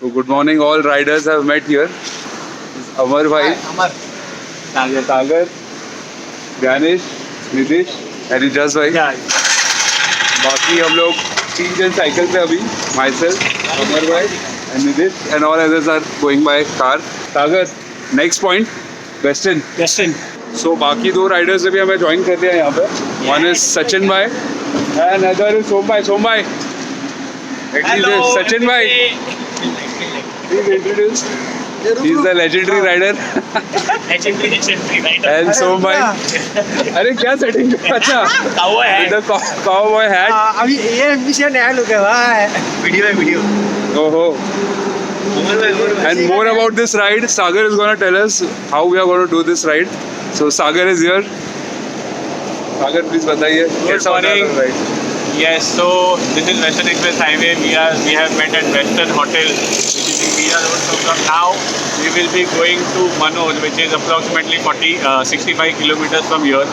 So good morning, all riders have met here. Amar bhai, Amar. Sagar, Ganesh, Nitish and Ijaz bhai. बाकी हम लोग 3 जन cycle पे अभी, myself, Amar bhai and Nitish and all others are going by car. Sagar, next point, Western. So बाकी 2 riders अभी हमें join कर लिया यहाँ पे. One is Sachin bhai and another is Som bhai. Introduce Sachin bhai. Please introduce. He's the legendary rider. And Som bhai. अरे क्या setting? अच्छा. The cowboy hat. अभी ये एम्बिशन है लोग भाई. Video. Oh. And more about this ride, Sagar is gonna tell us how we are going to do this ride. So Sagar is here. Sagar, please बताइए कैसा होने वाला है ride? Yes, so this is Western Express Highway. We have met at Western Hotel, which is in Mira Road. So from now we will be going to Manoj, which is approximately 65 kilometers from here.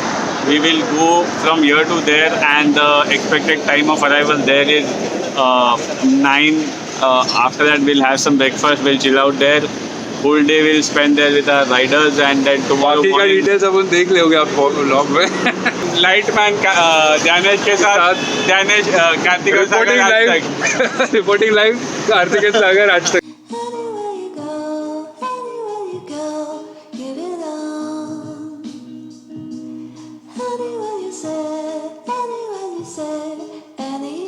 We will go from here to there, and the expected time of arrival there is 9. After that we'll have some breakfast. We'll chill out there. Whole day we'll spend there with our riders, and then tomorrow बाकी का morning details अपन देख लोगे आप vlog में. Lightman Ganesh के साथ Ganesh Kartik और सागर reporting आज लाइव तक. रिपोर्टिंग लाइव कार्तिक एंड सागर आज तक. Anywhere you go, give it all. Anywhere you say, anywhere.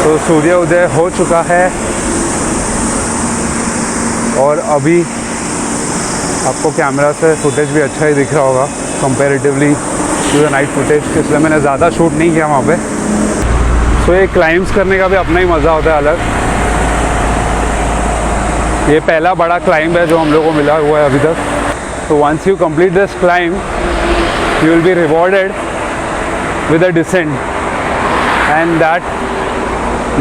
तो सूर्य उदय हो चुका है और अभी आपको कैमरा से फुटेज भी अच्छा ही दिख रहा होगा comparatively to the night footage, इसलिए मैंने ज़्यादा शूट नहीं किया वहाँ पे. सो ये क्लाइम्स करने का भी अपना ही मज़ा होता है अलग. ये पहला बड़ा क्लाइंब है जो हम लोग को मिला हुआ है अभी तक. तो once you complete this climb you will be rewarded with a descent, and that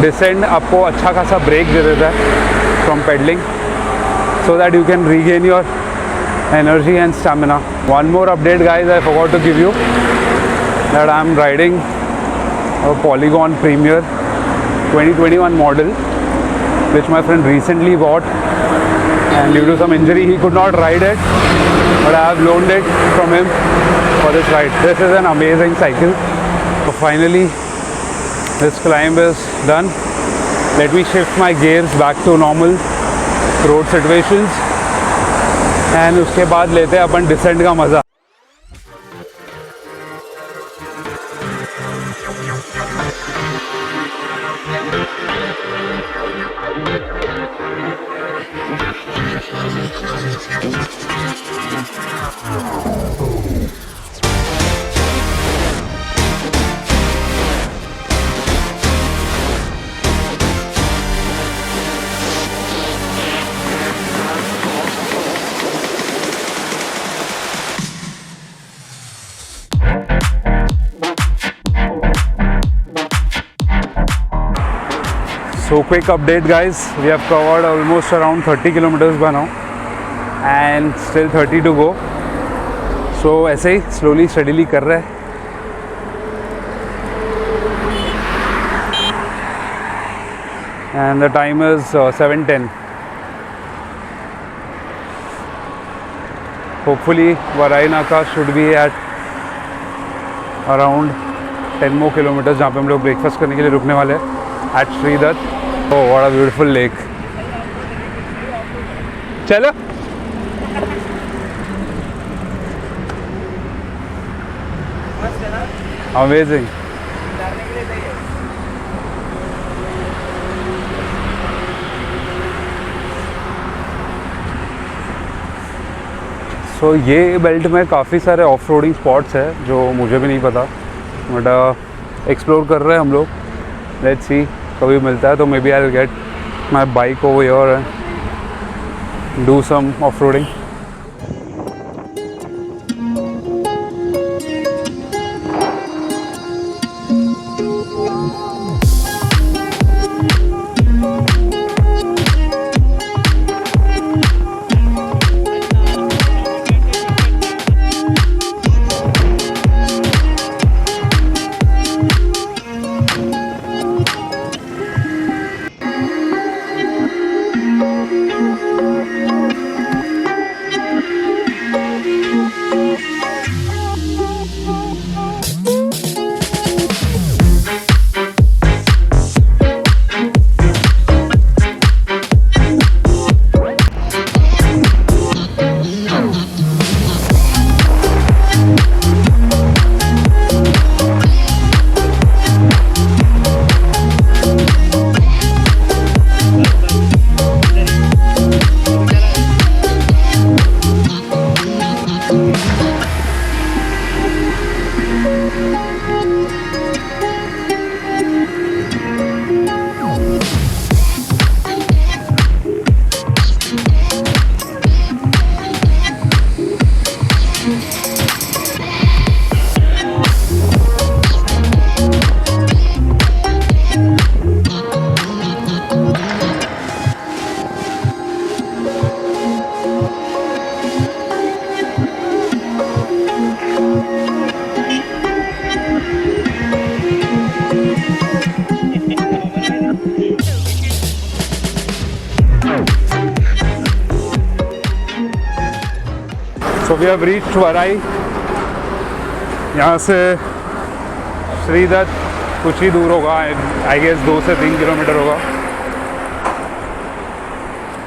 descend आपको अच्छा खासा ब्रेक दे देता है from pedalling, so that you can regain your energy and stamina. One more update guys, I forgot to give you that I am riding a Polygon Premier 2021 model which my friend recently bought, and due to some injury he could not ride it, but I have loaned it from him for this ride. This is an amazing cycle. So finally this climb is done. Let me shift my gears back to normal road situations and उसके बाद लेते हैं अपन decent का मज़ा. So quick update guys, we have covered almost around 30 kilometers by now and still 30 to go. So ऐसे ही slowly steadily कर रहे हैं. And the time is 7:10. Hopefully Varainaka should be at around 10 more kilometers जहाँ पे हम लोग breakfast करने के लिए रुकने वाले हैं at Sridhar. Oh, what a beautiful lake. चलो amazing. सो ये बेल्ट में काफ़ी सारे ऑफ रोडिंग स्पॉट्स है जो मुझे भी नहीं पता, बट एक्सप्लोर कर रहे हैं हम लोग. लेट्स सी कभी मिलता है तो maybe I will get my bike over here and do some of roading. We have reached Varai. यहाँ से श्रीदत्त कुछ ही दूर होगा, आई गेस 2 से 3 किलोमीटर होगा।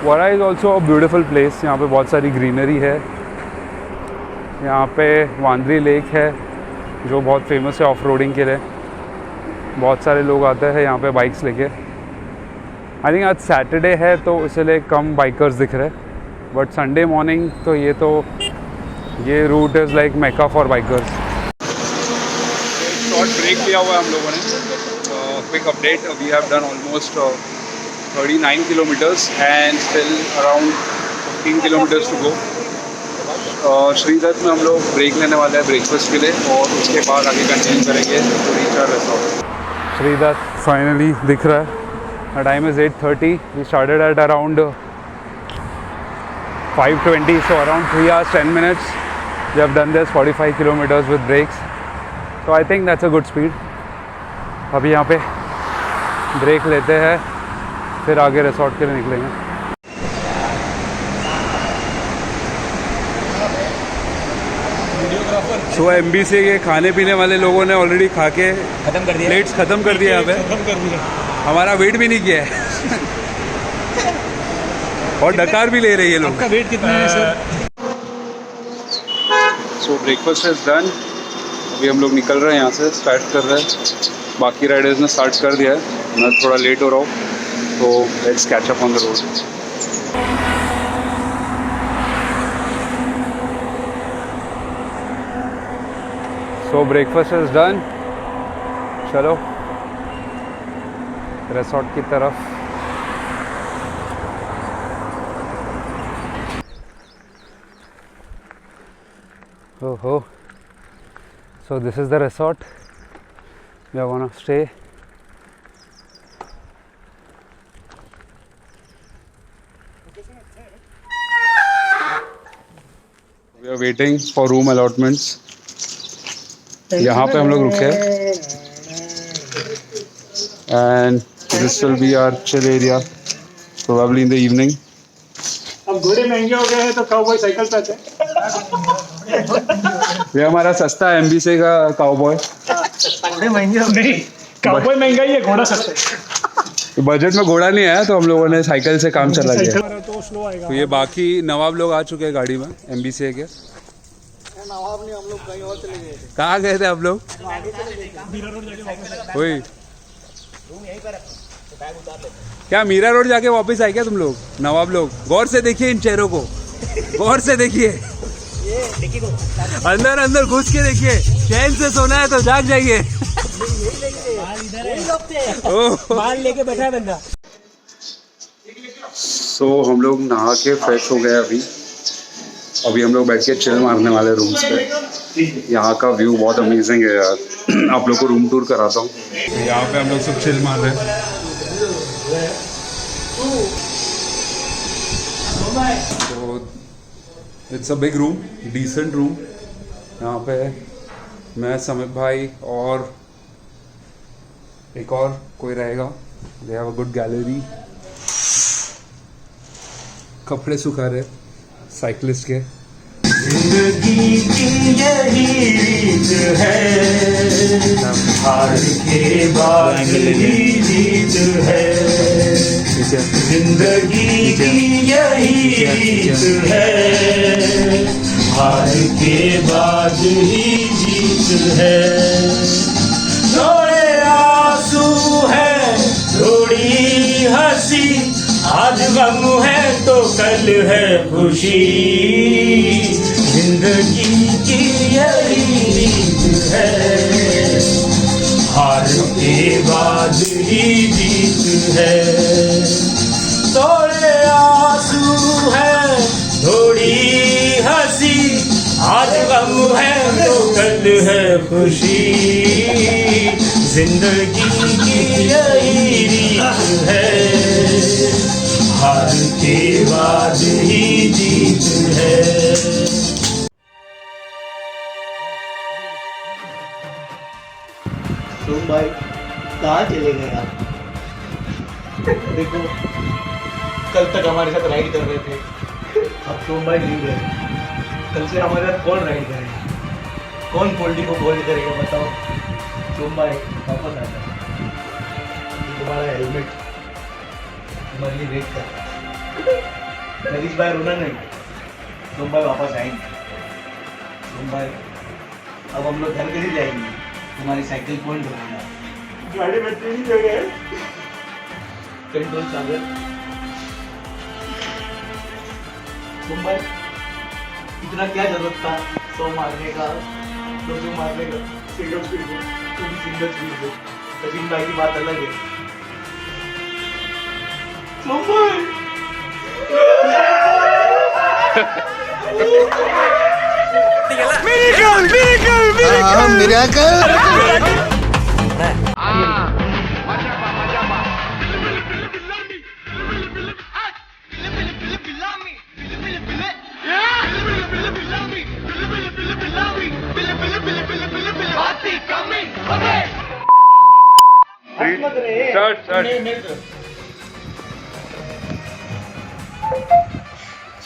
Varai is also a beautiful place. यहाँ पे बहुत सारी ग्रीनरी है। यहाँ पे वांद्री लेक है जो बहुत फेमस है ऑफ रोडिंग के लिए। बहुत सारे लोग आते हैं यहाँ पे बाइक्स लेके। आई थिंक आज सैटरडे है तो इसलिए कम बाइकर्स दिख रहे, बट संडे मॉर्निंग तो ये route is like Mecca for bikers. Short break लिया हुआ है हम लोगों ने। Quick update, we have done almost 39 kilometers and still around 15 kilometers to go. Shridatt में हम लोग ब्रेक लेने वाले हैं ब्रेकफास्ट के लिए और उसके बाद आगे कंटिन्यू करेंगे तो reach our resort. Shridatt finally दिख रहा है। The time is 8:30. We started at around 5:20, so around 3 hours 10 minutes. We have done this 45 kilometers with breaks. So I think that's a good speed. अभी यहाँ पे ब्रेक लेते हैं फिर आगे रिसॉर्ट के लिए निकलेंगे। सो MBC के खाने पीने वाले लोगों ने ऑलरेडी खा के खत्म कर दिया, प्लेट्स ख़त्म कर दिया। यहाँ पे हमारा वेट भी नहीं किया है और डकार भी ले रही है लोग। आपका वेट कितना है sir? So breakfast is done. अभी हम लोग निकल रहे हैं यहाँ से, स्टार्ट कर रहे हैं। बाकी राइडर्स ने स्टार्ट कर दिया है, मैं थोड़ा लेट हो रहा हूँ तो let's catch up on the road. So breakfast is done. चलो रिसॉर्ट की तरफ। Oh, so this is the resort we are gonna stay. We are waiting for room allotments. यहाँ पे हम लोग रुके हैं and this will be our chill area probably in the evening. अब घोड़े महंगे हो गए हैं तो काउबॉय साइकिल पे आते हैं। ये हमारा सस्ता MBC का काउबॉय। घोड़े महंगे हो नहीं, काउबॉय महंगा ही है, घोड़ा सस्ता है। बजट में घोड़ा नहीं आया तो हम लोगों ने साइकिल से काम चला लिया। तो स्लो आएगा। तो ये बाकी नवाब लोग आ चुके हैं गाड़ी में MBC के। नवाब ने हम लोग कहीं और चले गए थे। कहाँ गए थे आप लोग? वही क्या मीरा रोड जाके वापस आए क्या तुम लोग? नवाब लोग गौर से देखिए इन चेहरों को, गौर से देखिए, अंदर अंदर घुस के देखिए। चैन से सोना है तो जाग जाइए। बाल लेके बैठा है बंदा। सो हम लोग नहा के फ्रेश हो गए। अभी हम लोग बैठ के चिल मारने वाले रूम्स पे। यहाँ का व्यू बहुत अमेजिंग है यार। आप लोग को रूम टूर कराता हूँ। यहाँ पे हम लोग सब चिल मार रहे हैं। तो it's a big room, decent room. यहाँ पे मैं, समित भाई और एक और कोई रहेगा। They have a good gallery. कपड़े सुखा रहे साइकिलिस्ट के। जिंदगी की यही रीत है, हार के बाद ही जीत है। जिंदगी की यही रीत है, हार के बाद ही जीत है। थोड़े आंसू है, थोड़ी हंसी, आज गम है तो कल है खुशी। जिंदगी की यही रीत है, हार के बाद ही जीत है। थोड़े आंसू है, थोड़ी हंसी, आज गम है तो कल है खुशी। जिंदगी की यही रीत है, हार के बाद ही जीत है। तुम भाई कहाँ चले गए आप? देखो कल तक हमारे साथ राइड कर रहे थे, अब तुम भाई नहीं गए। कल से हमारे साथ कौन राइड करेगा, कौन पोल्ट्री को होल्ड करेगा बताओ। तुम भाई वापस आ जाओ, तुम्हारा हेलमेट तुम्हारे लिए वेट कर रहा है। करीश भाई रोना नहीं, तुम भाई वापस आएंगे। तुम भाई अब हम लोग घर के लिए जाएंगे, तुम्हारी साइकिल कौन ढोएगा, गाड़ी में तीन जगह है, कंट्रोल चालू। तुम भाई इतना क्या जरूरत था 100 मारने का, 200 मारने का, सिंगल स्पीड में, तुम सिंगल स्पीड में। सचिन भाई की बात अलग है। तुम भाई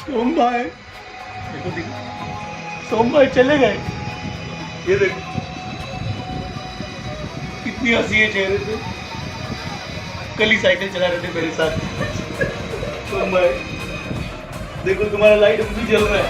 सोम भाई देखो देखो, सोम भाई चले गए। ये देखो कितनी हंसी है चेहरे पे, कल ही साइकिल चला रहे थे मेरे साथ। सोम भाई देखो तुम्हारा लाइट अभी भी जल रहा है।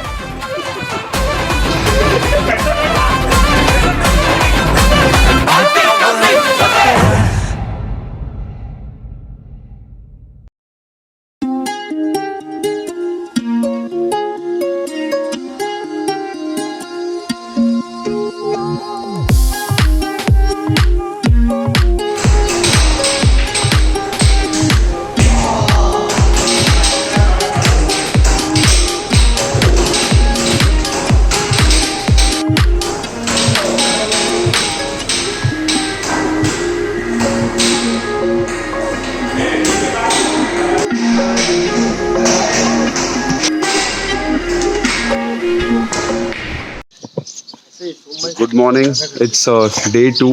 Good morning. It's day 2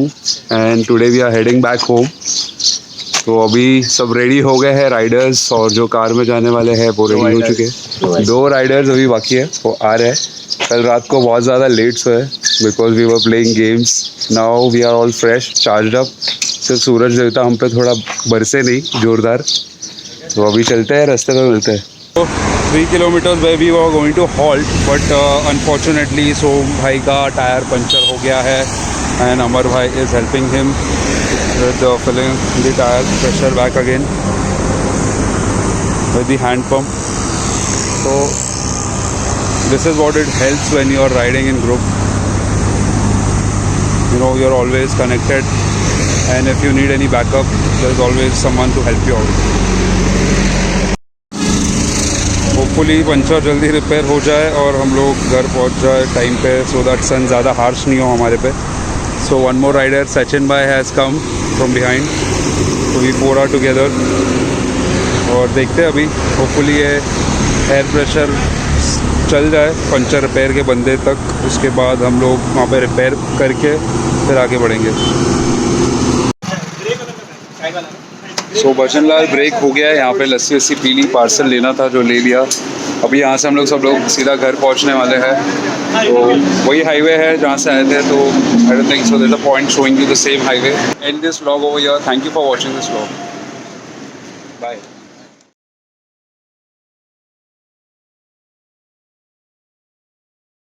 and today we are heading back home. तो अभी सब रेडी हो गए हैं राइडर्स, और जो कार में जाने वाले हैं वो रेडी हो चुके हैं। 2 राइडर्स अभी बाकी है, वो आ रहे हैं। कल रात को बहुत ज़्यादा लेट सोए because we were playing games. Now we are all fresh, charged up. सिर्फ सूरज देवता हम पे थोड़ा बरसे नहीं जोरदार। तो अभी चलते हैं, रास्ते में मिलते हैं। 3 kilometers where we were going to halt, but unfortunately सोम भाई का टायर पंचर हो गया है and Amar bhai is helping him with filling the tire pressure back again with the hand pump. So this is what it helps when you are riding in group. You know, you're always connected, and if you need any backup, there's always someone to help you out. Hopefully puncture जल्दी repair हो जाए और हम लोग घर पहुंच जाए time पे, सो दैट सन ज़्यादा हार्श नहीं हो हमारे पे। So one more rider Sachin भाई हैज़ कम फ्रॉम बिहाइंड, तो वी 4 आर टुगेदर। और देखते हैं अभी, होपफुली ये एयर प्रेशर चल जाए पंचर रिपेयर के बंदे तक, उसके बाद हम लोग वहाँ पे रिपेयर करके फिर आगे बढ़ेंगे। सो भजन लाल ब्रेक हो गया है, यहाँ पे लस्सी वस्सी पी ली, पार्सल लेना था जो ले लिया। अभी यहाँ से हम लोग सब लोग सीधा घर पहुँचने वाले हैं। तो वही हाईवे है जहाँ से आए थे, तो I don't think so there is a point showing you the same highway. And this vlog over here. Thank you for watching this vlog. Bye.